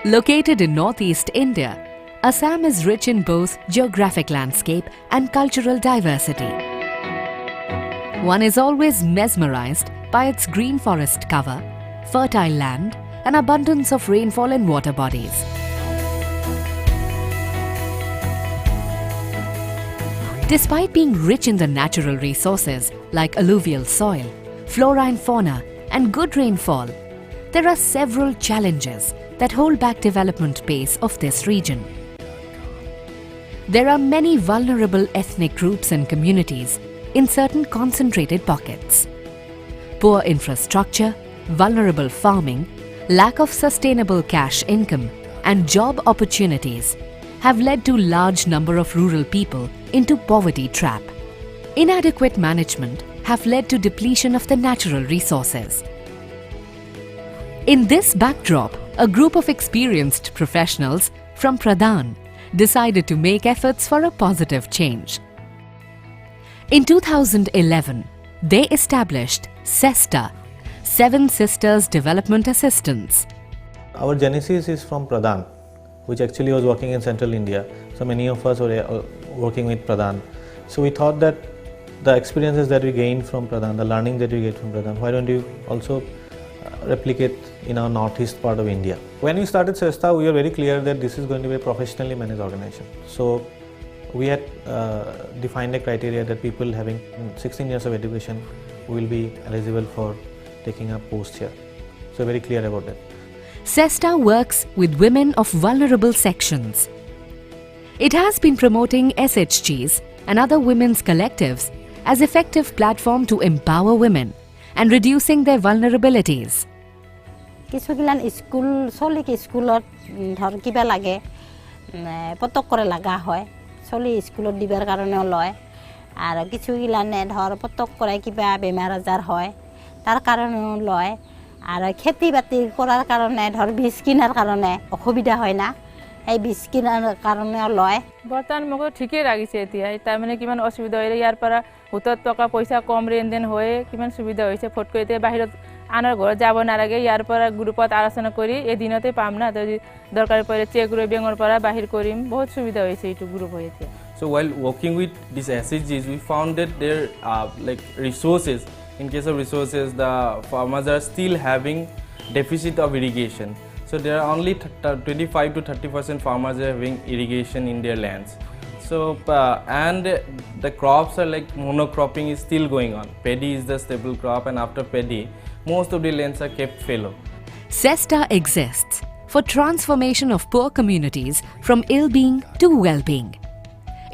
Located in northeast India, Assam is rich in both geographic landscape and cultural diversity. One is always mesmerized by its green forest cover, fertile land, and abundance of rainfall and water bodies. Despite being rich in the natural resources like alluvial soil, flora and fauna, and good rainfall, there are several challenges that hold back development pace of this region. There are many vulnerable ethnic groups and communities in certain concentrated pockets. Poor infrastructure, vulnerable farming, lack of sustainable cash income, and job opportunities have led to large number of rural people into poverty trap. Inadequate management have led to depletion of the natural resources. In this backdrop, a group of experienced professionals from Pradhan decided to make efforts for a positive change. In 2011, they established SeSTA, Seven Sisters Development Assistance. Our genesis is from Pradhan, which actually was working in central India. So many of us were working with Pradhan. So we thought that the experiences that we gained from Pradhan, the learning that we get from Pradhan, why don't you also replicate in our northeast part of India. When we started SeSTA, we were very clear that this is going to be a professionally managed organization. So we had defined a criteria that people having 16 years of education will be eligible for taking up post here. So very clear about that. SeSTA works with women of vulnerable sections. It has been promoting SHGs and other women's collectives as effective platform to empower women and reducing their vulnerabilities. কিছুগিলান school চলিক স্কুলত ধর কিবা লাগে পতক করে লাগা হয় চলি স্কুলত দিবার কাৰণেও লয় আৰু কিছুগিলানে ধৰ পতক কৰে কিবা বেমাৰ আজাৰ হয় তাৰ কাৰণেও লয় আৰু খেতি বাতি কৰাৰ কাৰণে ধৰ বীজ কিনাৰ কাৰণে অসুবিধা হয় না এই বীজ কিনাৰ কাৰণেও লয় বৰ্তমান মোক ঠিকই লাগিছে এতিয়া তাৰ মানে কিমান অসুবিধা হয় ইয়াৰ পৰা হুতত টকা পইচা কম লেনদেন হয় কিমান সুবিধা হৈছে ফটকৈ এতিয়া বাহিৰত আনৰ ঘৰত যাব নালাগে ইয়াৰ পৰা গ্ৰুপত আলোচনা কৰি এদিনতে পাম না যদি দৰকাৰ পৰে চেক কৰি বেংকৰ পৰা বাহিৰ কৰিম বহুত সুবিধা হৈছে এইটো গ্ৰুপ হৈ এতিয়া So while working with these SHGs, we found that their like resources, in case of resources, the farmers are still having deficit of irrigation. So there are only 25 to 30% farmers are having irrigation in their lands. So and the crops are like monocropping is still going on. Paddy is the staple crop, and after paddy, most of the lands are kept fallow. SeSTA exists for transformation of poor communities from ill-being to well-being.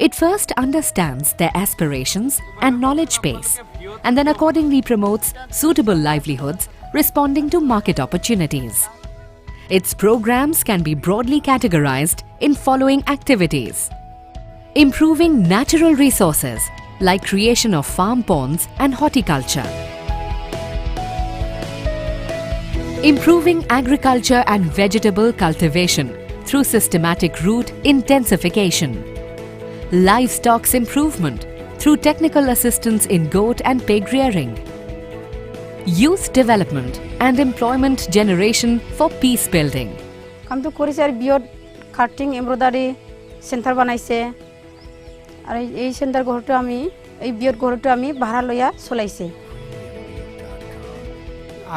It first understands their aspirations and knowledge base, and then accordingly promotes suitable livelihoods responding to market opportunities. Its programs can be broadly categorized in following activities: improving natural resources like creation of farm ponds and horticulture, improving agriculture and vegetable cultivation through systematic root intensification, livestock's improvement through technical assistance in goat and pig rearing, youth development and employment generation for peace building. কামটো কৰিছে আৰু বিয়ড cutting embroidery centre বনাইছে আৰু এই centre ঘৰটো আমি এই বিয়ড ঘৰটো আমি ভাড়া লয়া চলাইছে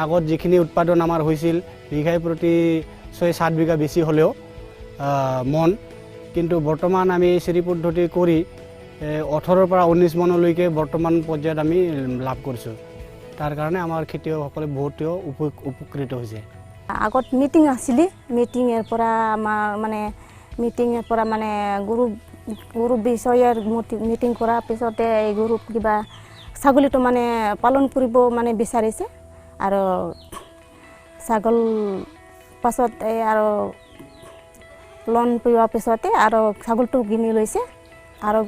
আগত যিখিনি উৎপাদন আমাৰ হৈছিল বিঘাই প্ৰতি 6-7 বিঘা বেছি হলেও মন কিন্তু বৰ্তমান আমি চেৰি পদ্ধতি কৰি 18 পৰা 19 মনলৈকে বৰ্তমান পৰ্যায়ত আমি লাভ কৰিছো তাৰ কাৰণে আমাৰ খেতিয়কসকলে বহুত উপকৃত হৈছে আগত মিটিং আছিল মিটিংৰ পৰা মানে মিটিংৰ পৰা মানে গুৰু বিষয়ৰ মিটিং কৰা পিছতে এই গুৰু কিবা ছাগলীটো মানে পালন কৰিব মানে বিচাৰিছে আৰু ছাগল পাছত আৰু লোন পোৱা পিছতে আৰু ছাগলটো কিনি লৈছে আৰু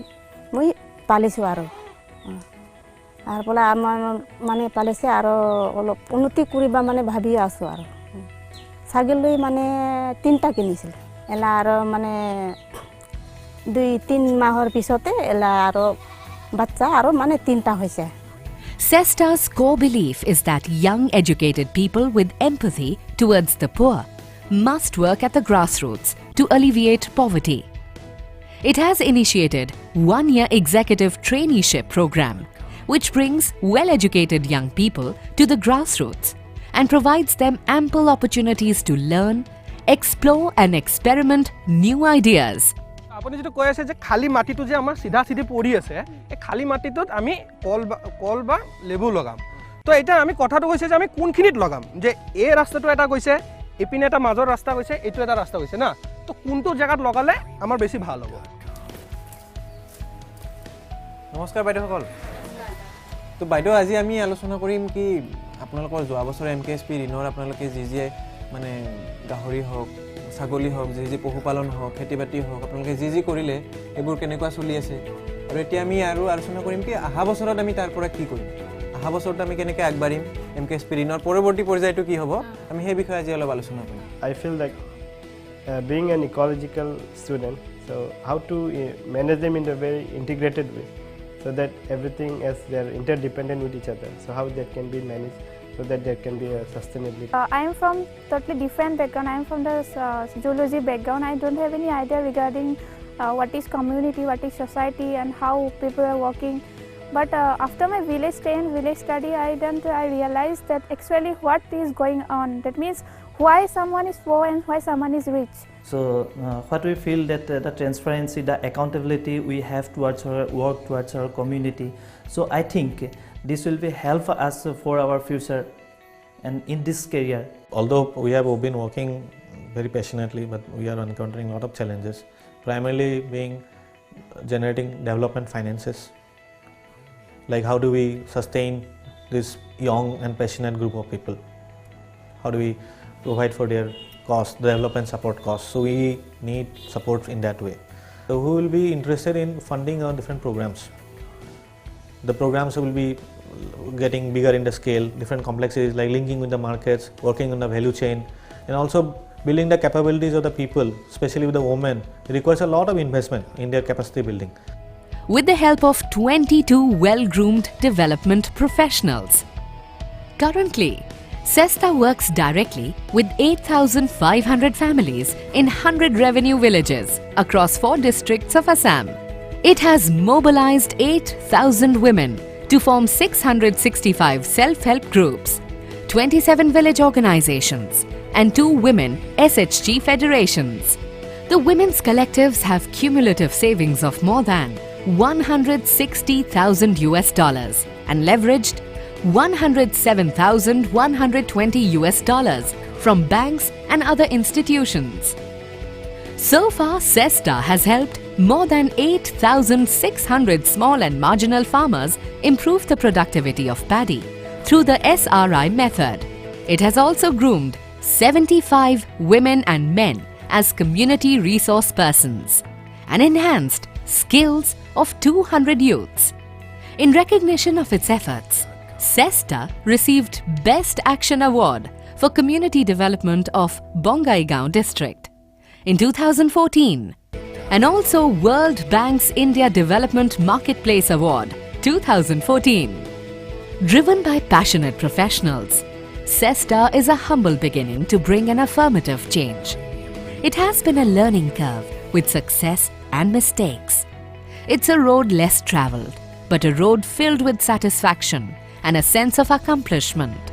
মই পালিছো আৰু পলা আমাৰ মানে পালিছে আৰু অলপ উন্নতি কৰিব মানে ভাবি আছো আৰু ছাগল লৈ মানে 3টা কিনিছিল এলা আৰু মানে 2-3 মাহৰ পিছতে এলা আৰু বাচ্চা আৰু মানে 3টা হৈছে SeSTA's core belief is that young educated people with empathy towards the poor must work at the grassroots to alleviate poverty. It has initiated one-year executive traineeship program, which brings well-educated young people to the grassroots and provides them ample opportunities to learn, explore and experiment new ideas. আপুনি যেটো কৈ আছে যে খালি মাটিটো যে আমাৰ সিধা সিধি পৰি আছে এই খালি মাটিটোত আমি কল বা লেবু লগাম তো এটা আমি কথাটো কৈছে যে আমি কোনখিনিত লগাম যে এই ৰাস্তাটো এটা কৈছে ইপিনে এটা মাজৰ ৰাস্তা কৈছে এইটো এটা ৰাস্তা কৈছে না তো কোনটো জায়গাত লগালে আমাৰ বেছি ভাল হ'ব নমস্কাৰ বাইদেউসকল তো বাইদেউ আজি আমি আলোচনা কৰিম কি আপোনালোকৰ যোৱা বছৰ এমকেএছপি ঋণৰ আপোনালোকে যি মানে গাহৰি হওক ছাগলী হওক যি পশুপালন হওক খেতিবাতি হওক আপোনালোকে যি কৰিলে এইবোৰ কেনেকুৱা চলি আছে আৰু এতিয়া আমি আৰু আলোচনা কৰিম কি অহা বছৰত আমি তাৰ পৰা কি কৰিম অহা বছৰত আমি কেনেকৈ আগবাঢ়িম এমকেএছপি ঋণৰ পৰৱৰ্তী পৰ্যায়টো কি হ'ব আমি সেই বিষয়ে আজি অলপ আলোচনা কৰিম I feel like being an ecological student, so how to manage them in a very integrated way, so that everything as they are interdependent with each other. So how that can be managed, so that there can be a sustainability. I am from totally different background. I am from the zoology background. I don't have any idea regarding what is community, what is society, and how people are working. But after my village stay and village study, I realized that actually what is going on. That means why someone is poor and why someone is rich. So what we feel that the transparency, the accountability we have towards our work, towards our community. So I think this will be help us for our future and in this career. Although we have been working very passionately, but we are encountering a lot of challenges, primarily being generating development finances. Like how do we sustain this young and passionate group of people? How do we provide for their costs, development support costs? So we need support in that way. So who will be interested in funding our different programs? The programs will be getting bigger in the scale, different complexities like linking with the markets, working on the value chain, and also building the capabilities of the people, especially with the women. It requires a lot of investment in their capacity building. With the help of 22 well-groomed development professionals. Currently, SeSTA works directly with 8,500 families in 100 revenue villages across 4 districts of Assam. It has mobilized 8,000 women to form 665 self-help groups, 27 village organizations, and 2 women SHG federations. The women's collectives have cumulative savings of more than $160,000 and leveraged $107,120 from banks and other institutions. So far, SeSTA has helped more than 8,600 small and marginal farmers improve the productivity of paddy through the SRI method. It has also groomed 75 women and men as community resource persons and enhanced skills of 200 youths. In recognition of its efforts, SeSTA received Best Action Award for Community Development of Bongaigaon District in 2014 and also World Bank's India Development Marketplace Award 2014. Driven by passionate professionals, SeSTA is a humble beginning to bring an affirmative change. It has been a learning curve with success and mistakes. It's a road less traveled, but a road filled with satisfaction and a sense of accomplishment.